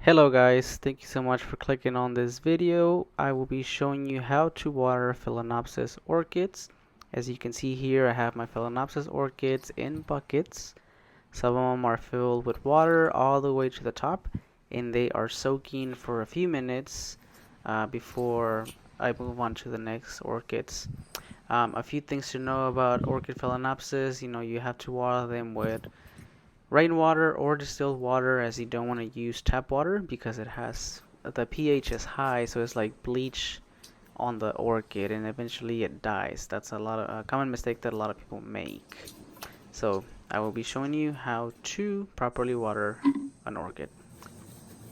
Hello guys, thank you so much for clicking on this video. I will be showing you how to water Phalaenopsis orchids. As you can see here, I have my Phalaenopsis orchids in buckets. Some of them are filled with water all the way to the top, and they are soaking for a few minutes before I move on to the next orchids. A few things to know about orchid Phalaenopsis. You have to water them with rainwater or distilled water, as you don't want to use tap water because the pH is high, so it's like bleach on the orchid and eventually it dies. That's a common mistake that a lot of people make. So I will be showing you how to properly water an orchid.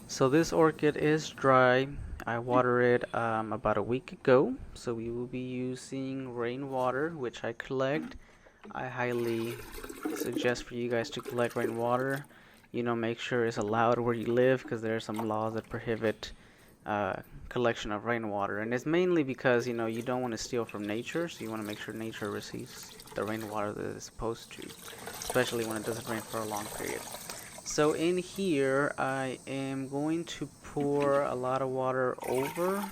So this orchid is dry. I watered it about a week ago, so we will be using rainwater, which I collect. I highly suggest for you guys to collect rainwater. Make sure it's allowed where you live, because there are some laws that prohibit collection of rainwater, and it's mainly because you don't want to steal from nature, so you want to make sure nature receives the rainwater that it's supposed to, especially when it doesn't rain for a long period. So in here I am going to pour a lot of water over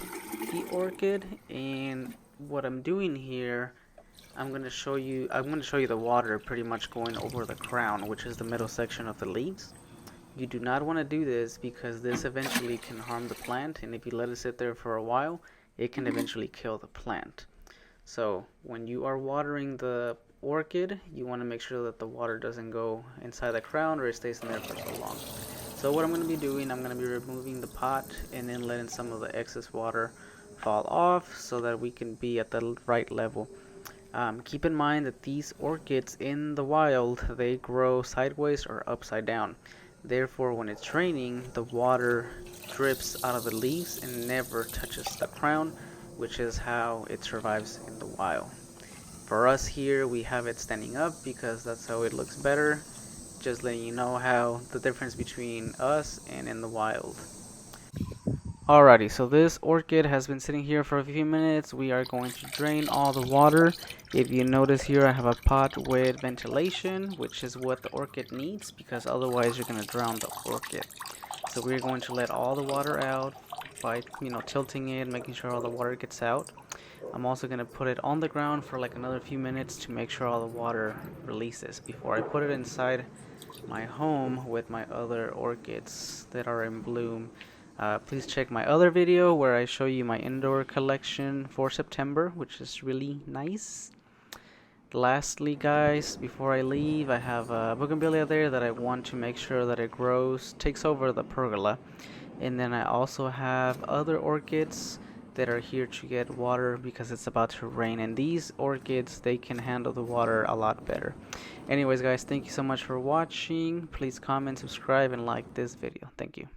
the orchid, and what I'm doing here, I'm going to show you the water pretty much going over the crown, which is the middle section of the leaves. You do not want to do this because this eventually can harm the plant, and if you let it sit there for a while, it can eventually kill the plant. So when you are watering the orchid, you want to make sure that the water doesn't go inside the crown or it stays in there for so long. So what I'm going to be doing, I'm going to be removing the pot and then letting some of the excess water fall off so that we can be at the right level. Keep in mind that these orchids in the wild, they grow sideways or upside down. Therefore, when it's raining, the water drips out of the leaves and never touches the crown, which is how it survives in the wild. For us here, we have it standing up because that's how it looks better. Just letting you know how the difference between us and in the wild. Alrighty, so this orchid has been sitting here for a few minutes. We are going to drain all the water. If you notice here, I have a pot with ventilation, which is what the orchid needs, because otherwise you're going to drown the orchid. So we're going to let all the water out by tilting it, making sure all the water gets out. I'm also going to put it on the ground for like another few minutes to make sure all the water releases before I put it inside my home with my other orchids that are in bloom. Please check my other video where I show you my indoor collection for September, which is really nice. Lastly, guys, before I leave, I have a bougainvillea there that I want to make sure that it takes over the pergola. And then I also have other orchids that are here to get water because it's about to rain, and these orchids, they can handle the water a lot better. Anyways, guys, thank you so much for watching. Please comment, subscribe, and like this video. Thank you.